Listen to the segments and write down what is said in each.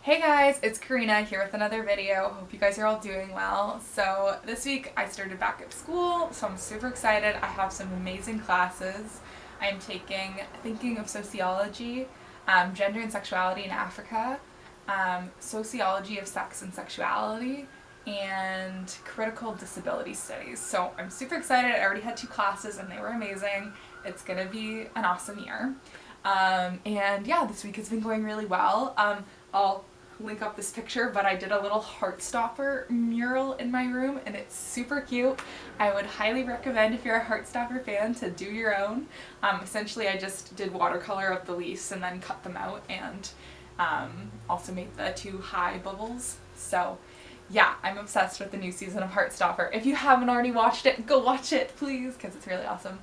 Hey guys, it's Karina here with another video. Hope you guys are all doing well. So this week I started back at school, so I'm super excited. I have some amazing classes. I'm taking Thinking of Sociology, Gender and Sexuality in Africa, Sociology of Sex and Sexuality, and Critical Disability Studies. So I'm super excited. I already had 2 classes and they were amazing. It's gonna be an awesome year. And yeah, this week has been going really well. I'll link up this picture, but I did a little Heartstopper mural in my room and it's super cute. I would highly recommend, if you're a Heartstopper fan, to do your own. Essentially I just did watercolor of the leaves and then cut them out and also made the 2 high bubbles. So yeah, I'm obsessed with the new season of Heartstopper. If you haven't already watched it, go watch it, please, because it's really awesome.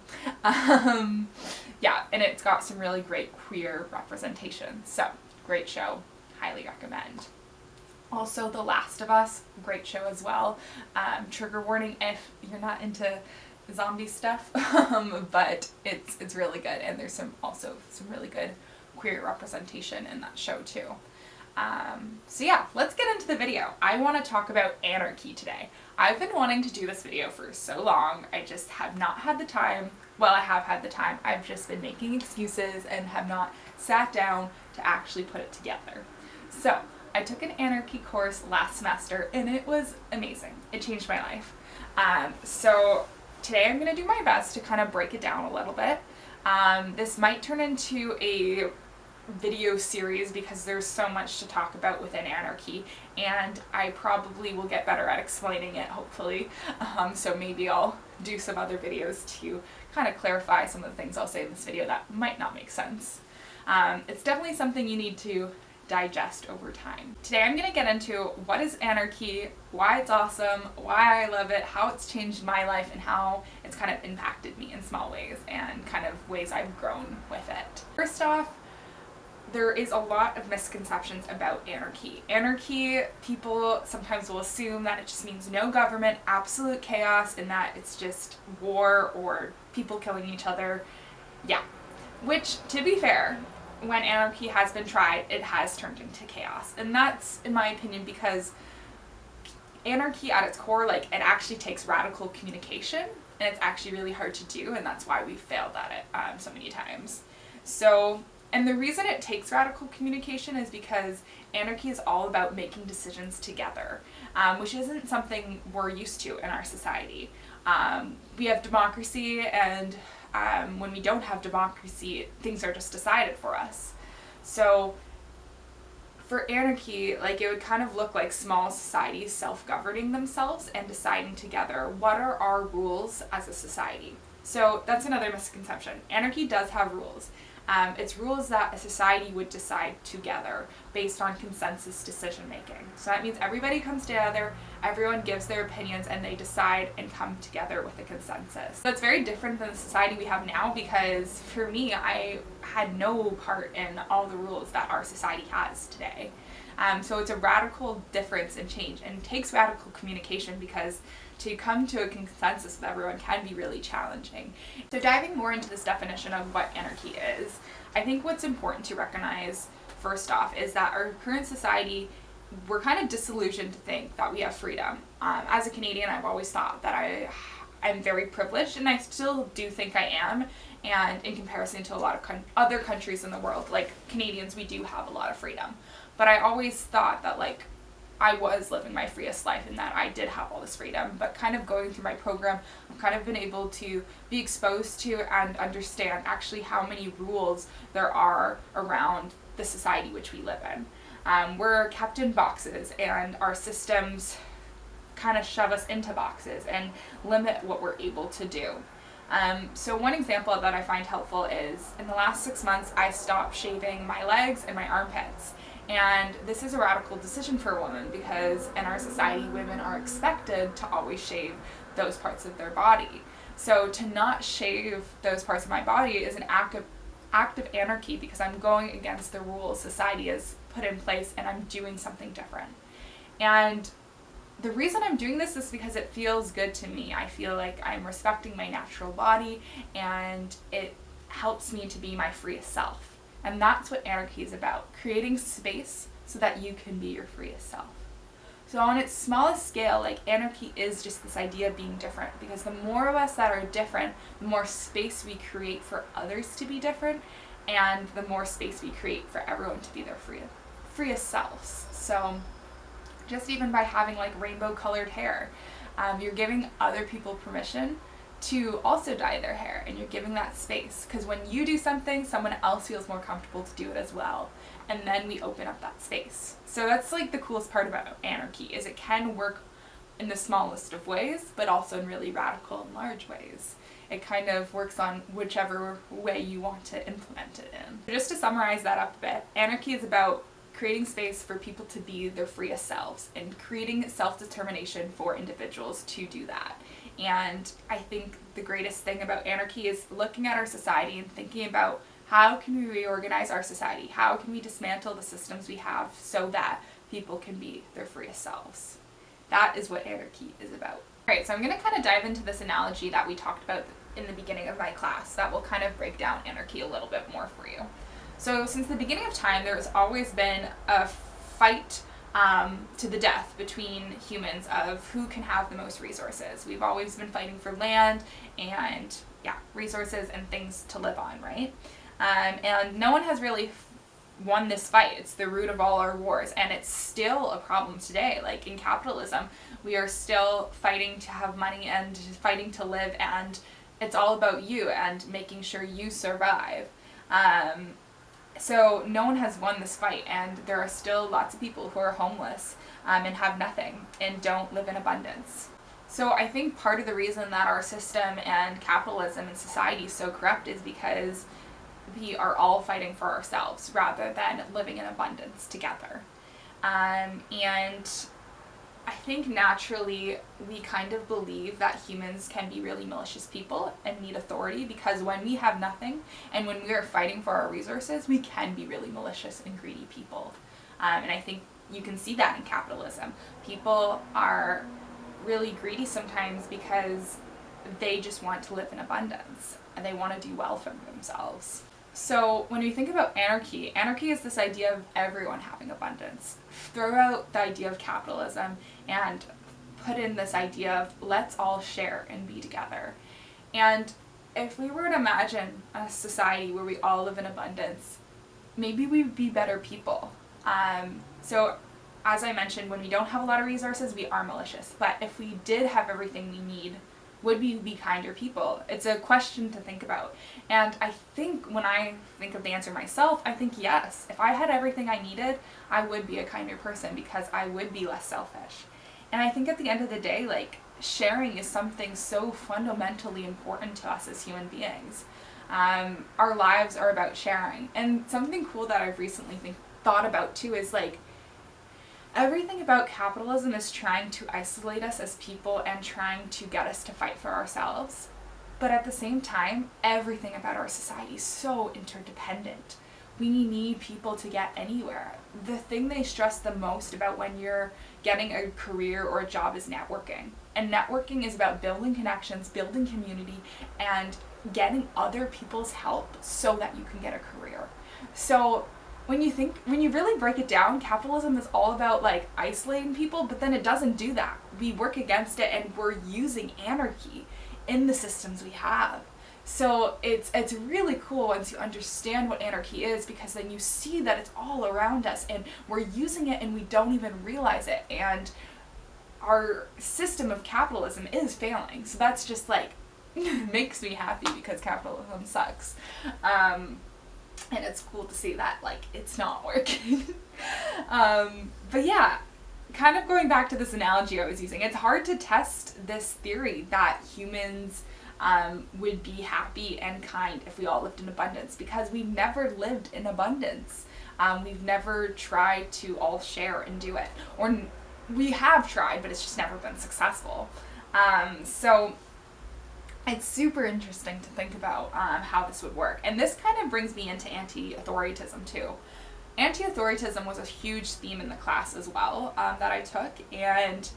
Yeah, and it's got some really great queer representation. So, great show. Highly recommend. Also, The Last of Us, great show as well. Trigger warning if you're not into zombie stuff, but it's really good, and there's also some really good queer representation in that show too. So yeah, let's get into the video. I want to talk about anarchy today. I've been wanting to do this video for so long, I just have not had the time. Well, I have had the time, I've just been making excuses and have not sat down to actually put it together. So, I took an anarchy course last semester and it was amazing. It changed my life. So today I'm going to do my best to kind of break it down a little bit. This might turn into a video series because there's so much to talk about within anarchy, and I probably will get better at explaining it, hopefully. So maybe I'll do some other videos to kind of clarify some of the things I'll say in this video that might not make sense. It's definitely something you need to digest over time. Today I'm going to get into what is anarchy, why it's awesome, why I love it, how it's changed my life, and how it's kind of impacted me in small ways and kind of ways I've grown with it. First off, there is a lot of misconceptions about anarchy. Anarchy, people sometimes will assume that it just means no government, absolute chaos, and that it's just war or people killing each other. Yeah. Which, to be fair, when anarchy has been tried, it has turned into chaos. And that's, in my opinion, because anarchy at its core, it actually takes radical communication, and it's actually really hard to do, and that's why we failed at it so many times. So, and the reason it takes radical communication is because anarchy is all about making decisions together, which isn't something we're used to in our society. We have democracy, and when we don't have democracy, things are just decided for us. So for anarchy, it would kind of look like small societies self-governing themselves and deciding together what are our rules as a society. So that's another misconception. Anarchy does have rules. It's rules that a society would decide together based on consensus decision making. So that means everybody comes together, everyone gives their opinions, and they decide and come together with a consensus. So it's very different than the society we have now, because for me, I had no part in all the rules that our society has today. So it's a radical difference and change, and it takes radical communication, because to come to a consensus with everyone can be really challenging. So diving more into this definition of what anarchy is, I think what's important to recognize first off is that our current society, we're kind of disillusioned to think that we have freedom. As a Canadian, I've always thought that I'm very privileged, and I still do think I am, and in comparison to a lot of other countries in the world, like Canadians, we do have a lot of freedom. But I always thought that I was living my freest life and that I did have all this freedom, but kind of going through my program, I've kind of been able to be exposed to and understand actually how many rules there are around the society which we live in. We're kept in boxes, and our systems kind of shove us into boxes and limit what we're able to do. So one example that I find helpful is, in the last 6 months, I stopped shaving my legs and my armpits. And this is a radical decision for a woman, because in our society, women are expected to always shave those parts of their body. So to not shave those parts of my body is an act of anarchy, because I'm going against the rules society has put in place, and I'm doing something different. And the reason I'm doing this is because it feels good to me. I feel like I'm respecting my natural body, and it helps me to be my freest self. And that's what anarchy is about, creating space so that you can be your freest self. So on its smallest scale, like, anarchy is just this idea of being different, because the more of us that are different, the more space we create for others to be different, and the more space we create for everyone to be their freest selves. So just even by having like rainbow colored hair, you're giving other people permission to also dye their hair, and you're giving that space, because when you do something, someone else feels more comfortable to do it as well, and then we open up that space. So that's like the coolest part about anarchy, is it can work in the smallest of ways, but also in really radical and large ways. It kind of works on whichever way you want to implement it in. Just to summarize that up a bit, anarchy is about creating space for people to be their freest selves and creating self-determination for individuals to do that. And I think the greatest thing about anarchy is looking at our society and thinking about, how can we reorganize our society? How can we dismantle the systems we have so that people can be their freest selves? That is what anarchy is about. Alright, so I'm going to kind of dive into this analogy that we talked about in the beginning of my class that will kind of break down anarchy a little bit more for you. So since the beginning of time, there has always been a fight to the death between humans of who can have the most resources. We've always been fighting for land and, yeah, resources and things to live on, right? And no one has really won this fight. It's the root of all our wars, and it's still a problem today. Like in capitalism, we are still fighting to have money and fighting to live, and it's all about you and making sure you survive. So no one has won this fight, and there are still lots of people who are homeless and have nothing and don't live in abundance. So I think part of the reason that our system and capitalism and society is so corrupt is because we are all fighting for ourselves rather than living in abundance together. And I think naturally we kind of believe that humans can be really malicious people and need authority, because when we have nothing and when we are fighting for our resources, we can be really malicious and greedy people. And I think you can see that in capitalism. People are really greedy sometimes because they just want to live in abundance and they want to do well for themselves. So when we think about anarchy, anarchy is this idea of everyone having abundance. Throw out the idea of capitalism and put in this idea of let's all share and be together. And if we were to imagine a society where we all live in abundance, maybe we'd be better people. So as I mentioned, when we don't have a lot of resources, we are malicious. But if we did have everything we need, would we be kinder people? It's a question to think about. And I think when I think of the answer myself, I think yes. If I had everything I needed, I would be a kinder person because I would be less selfish. And I think at the end of the day, like, sharing is something so fundamentally important to us as human beings. Our lives are about sharing. And something cool that I've recently thought about too is like, everything about capitalism is trying to isolate us as people and trying to get us to fight for ourselves. But at the same time, everything about our society is so interdependent. We need people to get anywhere. The thing they stress the most about when you're getting a career or a job is networking. And networking is about building connections, building community, and getting other people's help so that you can get a career. So when you really break it down, capitalism is all about like isolating people, but then it doesn't do that. We work against it and we're using anarchy in the systems we have. So it's really cool once you understand what anarchy is, because then you see that it's all around us and we're using it and we don't even realize it. And our system of capitalism is failing. So that's just like, makes me happy because capitalism sucks. And it's cool to see that, like, it's not working. But yeah, kind of going back to this analogy I was using, it's hard to test this theory that humans would be happy and kind if we all lived in abundance, because we never lived in abundance. We've never tried to all share and do it. Or we have tried, but it's just never been successful. So it's super interesting to think about how this would work. And this kind of brings me into anti-authoritarianism too. Anti-authoritarianism was a huge theme in the class as well that I took. And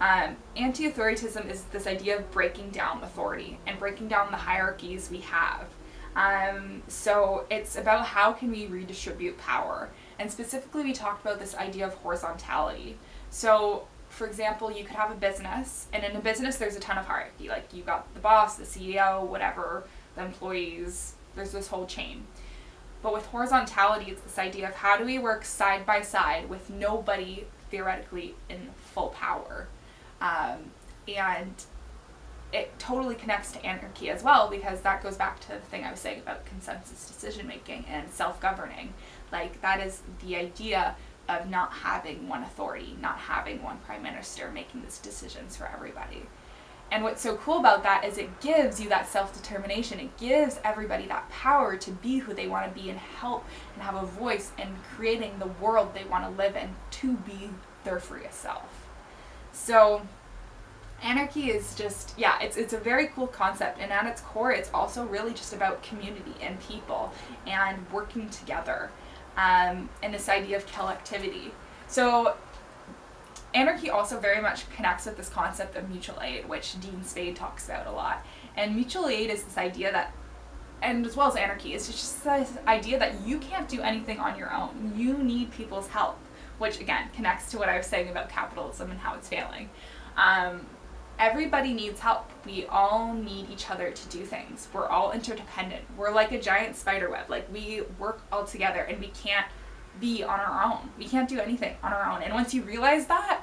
anti-authoritarianism is this idea of breaking down authority and breaking down the hierarchies we have. So it's about how can we redistribute power And specifically, we talked about this idea of horizontality. So, for example, you could have a business, and in a business there's a ton of hierarchy. Like, you got the boss, the CEO, whatever, the employees, there's this whole chain. But with horizontality, it's this idea of how do we work side by side with nobody theoretically in full power. And it totally connects to anarchy as well, because that goes back to the thing I was saying about consensus decision making and self-governing. Like, that is the idea of not having one authority, not having one prime minister making these decisions for everybody. And what's so cool about that is it gives you that self-determination. It gives everybody that power to be who they want to be and help and have a voice in creating the world they want to live in, to be their freest self. So anarchy is just, yeah, it's a very cool concept, and at its core it's also really just about community and people and working together, and this idea of collectivity. So anarchy also very much connects with this concept of mutual aid, which Dean Spade talks about a lot. And mutual aid is this idea that, and as well as anarchy, it's just this idea that you can't do anything on your own. You need people's help, which again connects to what I was saying about capitalism and how it's failing. Everybody needs help. We all need each other to do things. We're all interdependent. We're like a giant spider web. Like, we work all together, and we can't be on our own. We can't do anything on our own. And once you realize that,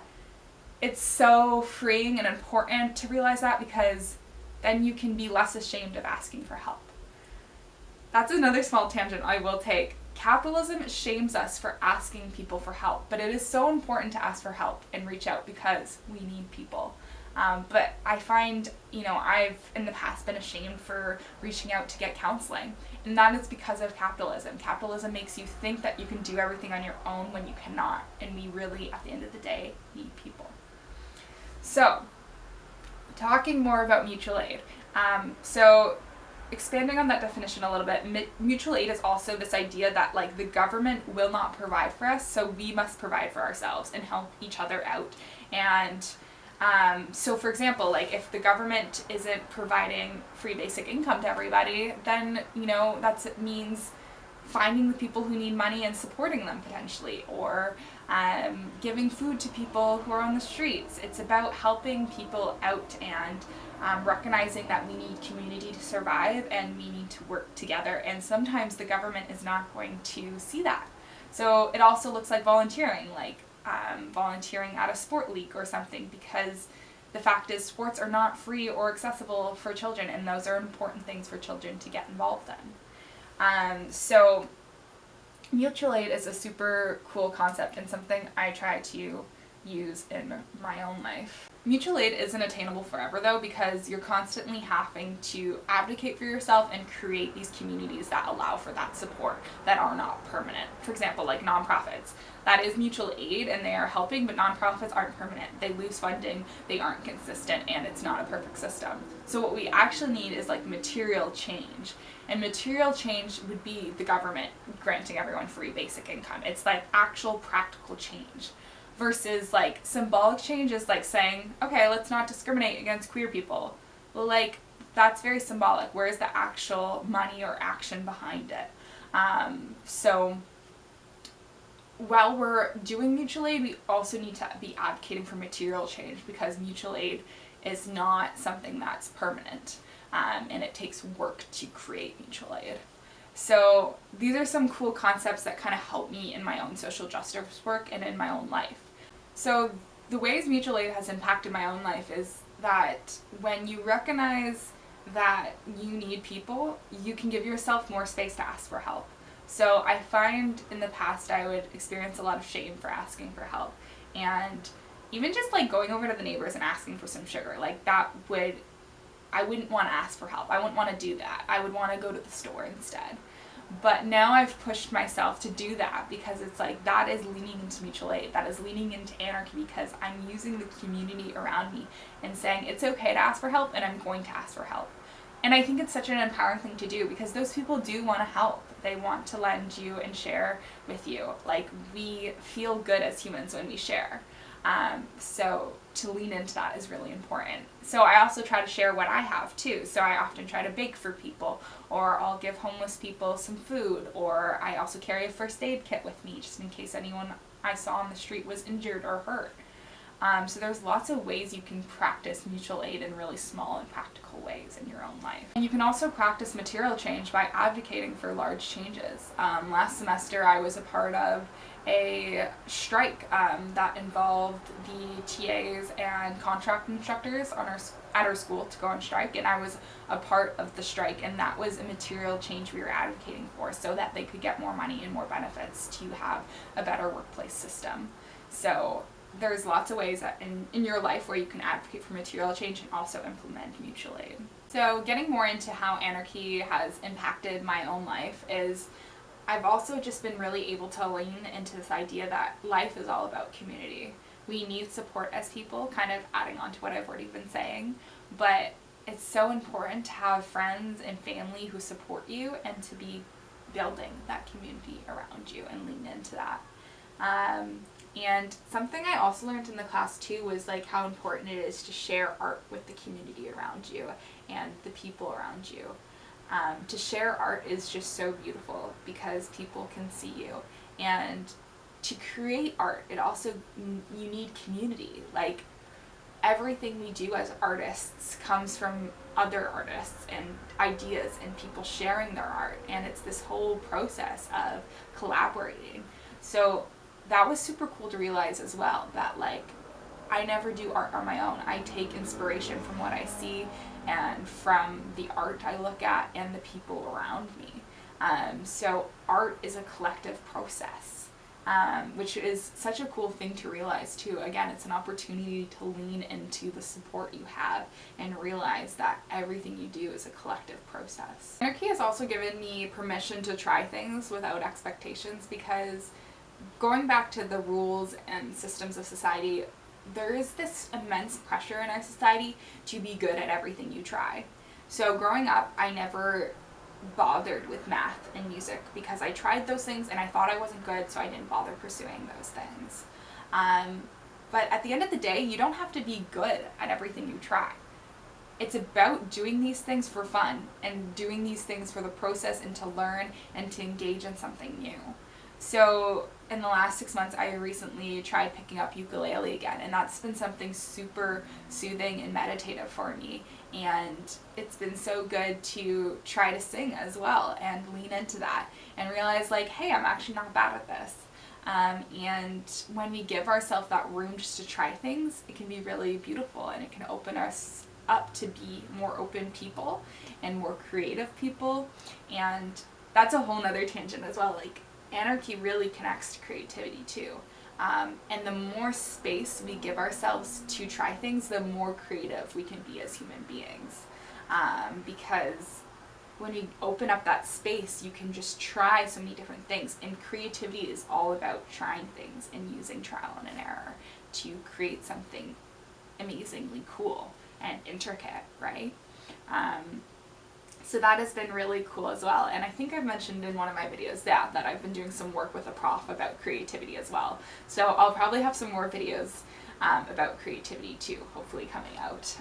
it's so freeing and important to realize that, because then you can be less ashamed of asking for help. That's another small tangent I will take. Capitalism shames us for asking people for help, but it is so important to ask for help and reach out, because we need people. But I find, I've in the past been ashamed for reaching out to get counseling, and that is because of capitalism. Capitalism makes you think that you can do everything on your own when you cannot, and we really, at the end of the day, need people. So, talking more about mutual aid. So expanding on that definition a little bit, mutual aid is also this idea that, like, the government will not provide for us, so we must provide for ourselves and help each other out. And so for example, like, if the government isn't providing free basic income to everybody, then, it means finding the people who need money and supporting them potentially, or giving food to people who are on the streets. It's about helping people out and recognizing that we need community to survive, and we need to work together, and sometimes the government is not going to see that. So it also looks like volunteering, like volunteering at a sport league or something, because the fact is sports are not free or accessible for children, and those are important things for children to get involved in. So mutual aid is a super cool concept and something I try to use in my own life. Mutual aid isn't attainable forever though, because you're constantly having to advocate for yourself and create these communities that allow for that support that are not permanent. For example, like nonprofits. That is mutual aid and they are helping, but nonprofits aren't permanent. They lose funding, they aren't consistent, and it's not a perfect system. So what we actually need is like material change. And material change would be the government granting everyone free basic income. It's like actual practical change. Versus like symbolic change is like saying, okay, let's not discriminate against queer people. Well, like, that's very symbolic. Where's the actual money or action behind it? So while we're doing mutual aid, we also need to be advocating for material change, because mutual aid is not something that's permanent, and it takes work to create mutual aid. So these are some cool concepts that kind of help me in my own social justice work and in my own life. So the ways mutual aid has impacted my own life is that when you recognize that you need people, you can give yourself more space to ask for help. So I find in the past I would experience a lot of shame for asking for help, and even just like going over to the neighbors and asking for some sugar, like I wouldn't want to ask for help. I wouldn't want to do that. I would want to go to the store instead. But now I've pushed myself to do that, because it's like that is leaning into mutual aid. That is leaning into anarchy, because I'm using the community around me and saying it's okay to ask for help, and I'm going to ask for help. And I think it's such an empowering thing to do, because those people do want to help. They want to lend you and share with you. Like, we feel good as humans when we share. So to lean into that is really important. So I also try to share what I have too. So I often try to bake for people, or I'll give homeless people some food, or I also carry a first aid kit with me just in case anyone I saw on the street was injured or hurt. So there's lots of ways you can practice mutual aid in really small and practical ways in your own life. And you can also practice material change by advocating for large changes. Last semester I was a part of a strike that involved the TAs and contract instructors at our school to go on strike, and I was a part of the strike, and that was a material change we were advocating for so that they could get more money and more benefits to have a better workplace system. So there's lots of ways that in your life where you can advocate for material change and also implement mutual aid. So getting more into how anarchy has impacted my own life is I've also just been really able to lean into this idea that life is all about community. We need support as people, kind of adding on to what I've already been saying, but it's so important to have friends and family who support you and to be building that community around you and lean into that. And something I also learned in the class too was like how important it is to share art with the community around you and the people around you. To share art is just so beautiful because people can see you, and to create art, it also, you need community. Like everything we do as artists comes from other artists and ideas and people sharing their art, and it's this whole process of collaborating. So that was super cool to realize as well, that like I never do art on my own. I take inspiration from what I see and from the art I look at and the people around me. So art is a collective process, which is such a cool thing to realize too. Again, it's an opportunity to lean into the support you have and realize that everything you do is a collective process. Anarchy has also given me permission to try things without expectations, because going back to the rules and systems of society, there is this immense pressure in our society to be good at everything you try. So growing up, I never bothered with math and music because I tried those things and I thought I wasn't good, so I didn't bother pursuing those things. But at the end of the day, you don't have to be good at everything you try. It's about doing these things for fun and doing these things for the process and to learn and to engage in something new. So in the last 6 months, I recently tried picking up ukulele again, and that's been something super soothing and meditative for me, and it's been so good to try to sing as well and lean into that and realize like, hey, I'm actually not bad at this. And when we give ourselves that room just to try things, it can be really beautiful, and it can open us up to be more open people and more creative people. And that's a whole nother tangent as well. Like, anarchy really connects to creativity too. And the more space we give ourselves to try things, the more creative we can be as human beings. Because when you open up that space, you can just try so many different things. And creativity is all about trying things and using trial and error to create something amazingly cool and intricate, right? So that has been really cool as well. And I think I've mentioned in one of my videos that I've been doing some work with a prof about creativity as well. So I'll probably have some more videos about creativity too, hopefully coming out.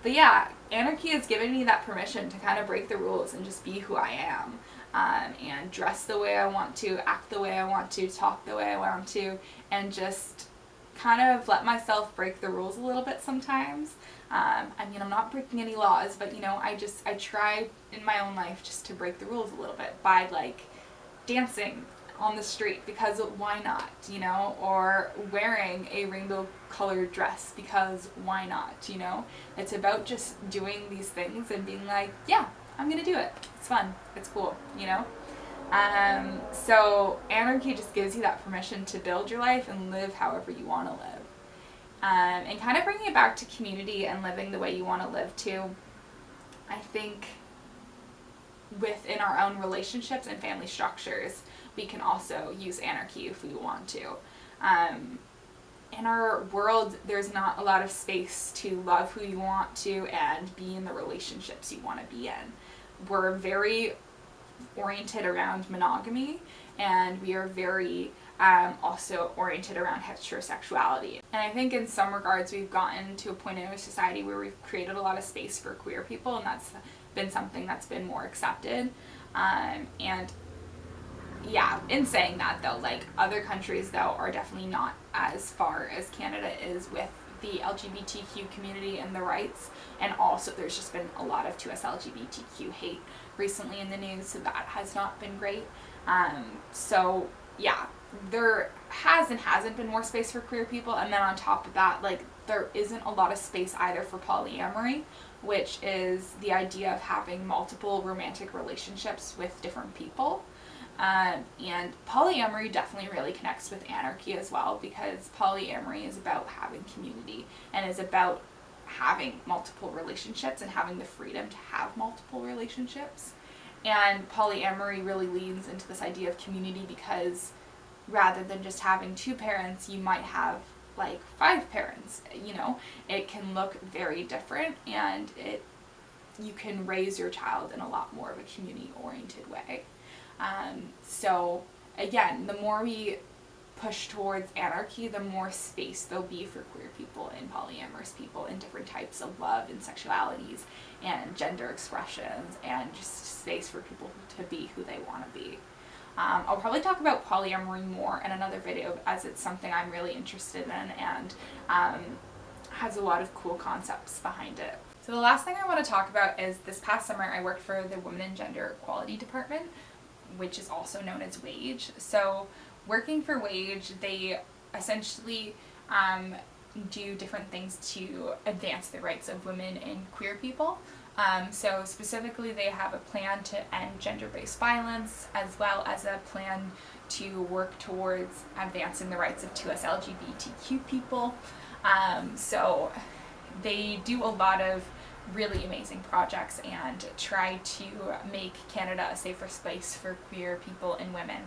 But yeah, anarchy has given me that permission to kind of break the rules and just be who I am. And dress the way I want to, act the way I want to, talk the way I want to, and just kind of let myself break the rules a little bit sometimes. I mean, I'm not breaking any laws, but you know, I try in my own life just to break the rules a little bit by like dancing on the street, because why not, you know, or wearing a rainbow colored dress because why not, you know. It's about just doing these things and being like, yeah, I'm gonna do it. It's fun. It's cool, you know. So anarchy just gives you that permission to build your life and live however you want to live. And kind of bringing it back to community and living the way you want to live too. I think within our own relationships and family structures, we can also use anarchy if we want to. In our world, there's not a lot of space to love who you want to and be in the relationships you want to be in. We're very oriented around monogamy, and we are very also oriented around heterosexuality. And I think in some regards we've gotten to a point in our society where we've created a lot of space for queer people, and that's been something that's been more accepted. And yeah, in saying that though, like, other countries though are definitely not as far as Canada is with the LGBTQ community and the rights, and also there's just been a lot of 2S LGBTQ hate recently in the news, so that has not been great. So yeah, there hasn't been more space for queer people, and then on top of that, like, there isn't a lot of space either for polyamory, which is the idea of having multiple romantic relationships with different people. And polyamory definitely really connects with anarchy as well, because polyamory is about having community and is about having multiple relationships and having the freedom to have multiple relationships. And polyamory really leans into this idea of community, because rather than just having 2 parents, you might have like 5 parents. You know, it can look very different, and you can raise your child in a lot more of a community-oriented way. So again, the more we push towards anarchy, the more space there'll be for queer people and polyamorous people and different types of love and sexualities and gender expressions, and just space for people to be who they want to be. I'll probably talk about polyamory more in another video, as it's something I'm really interested in and has a lot of cool concepts behind it. So the last thing I want to talk about is this past summer I worked for the Women and Gender Equality Department, which is also known as WAGE. So working for WAGE, they essentially do different things to advance the rights of women and queer people. So specifically they have a plan to end gender-based violence, as well as a plan to work towards advancing the rights of 2S LGBTQ people. So they do a lot of really amazing projects and try to make Canada a safer space for queer people and women.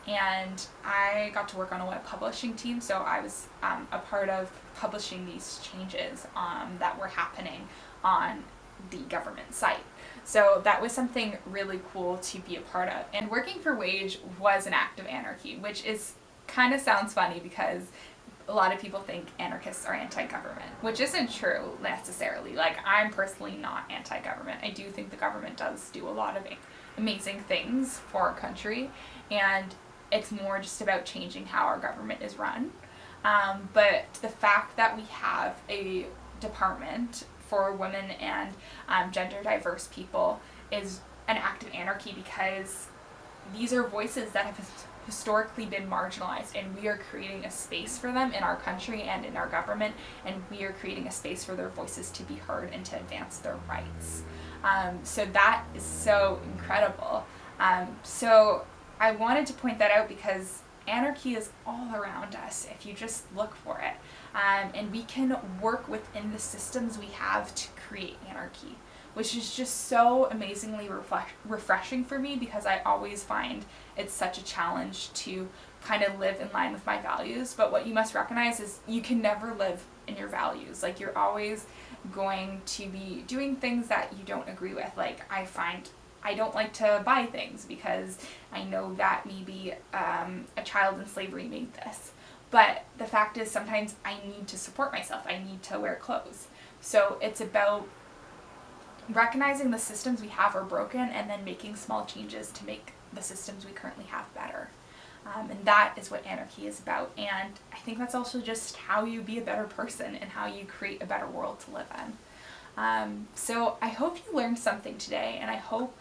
And I got to work on a web publishing team, so I was a part of publishing these changes that were happening on the government site. So that was something really cool to be a part of. And working for WAGE was an act of anarchy, which is kind of sounds funny because a lot of people think anarchists are anti-government, which isn't true necessarily. Like, I'm personally not anti-government. I do think the government does do a lot of amazing things for our country, and it's more just about changing how our government is run. But the fact that we have a department for women and gender diverse people is an act of anarchy, because these are voices that have historically been marginalized, and we are creating a space for them in our country and in our government, and we are creating a space for their voices to be heard and to advance their rights. So that is so incredible. So I wanted to point that out because anarchy is all around us if you just look for it. And we can work within the systems we have to create anarchy, which is just so amazingly refreshing for me, because I always find it's such a challenge to kind of live in line with my values. But what you must recognize is you can never live in your values. Like, you're always going to be doing things that you don't agree with. Like, I find I don't like to buy things because I know that maybe a child in slavery made this. But the fact is, sometimes I need to support myself. I need to wear clothes. So it's about recognizing the systems we have are broken and then making small changes to make the systems we currently have better. And that is what anarchy is about. And I think that's also just how you be a better person and how you create a better world to live in. So I hope you learned something today, and I hope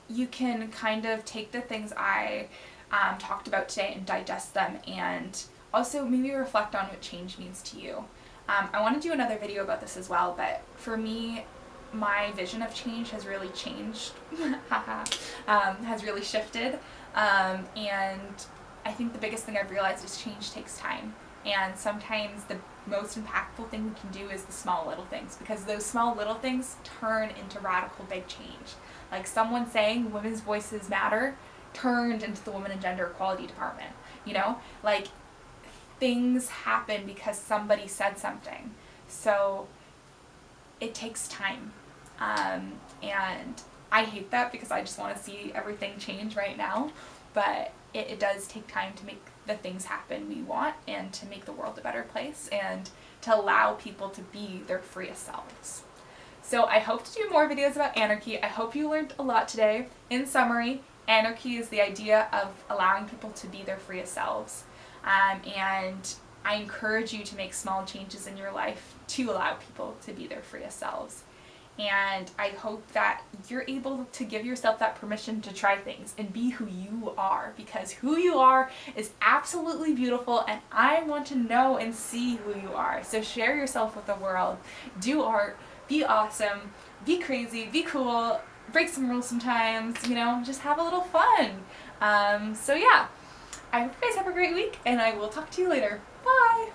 you can kind of take the things I talked about today and digest them, and also maybe reflect on what change means to you. I want to do another video about this as well, but for me, my vision of change has really changed, has really shifted, and I think the biggest thing I've realized is change takes time, and sometimes the most impactful thing we can do is the small little things, because those small little things turn into radical big change. Like someone saying women's voices matter turned into the Women and Gender Equality Department, you know? Like, things happen because somebody said something. So it takes time. And I hate that because I just want to see everything change right now, but it does take time to make the things happen we want and to make the world a better place and to allow people to be their freest selves. So I hope to do more videos about anarchy. I hope you learned a lot today. In summary, anarchy is the idea of allowing people to be their freest selves. And I encourage you to make small changes in your life to allow people to be their freest selves. And I hope that you're able to give yourself that permission to try things and be who you are, because who you are is absolutely beautiful and I want to know and see who you are. So share yourself with the world, do art, be awesome, be crazy, be cool, break some rules sometimes, you know, just have a little fun. So yeah, I hope you guys have a great week and I will talk to you later. Bye!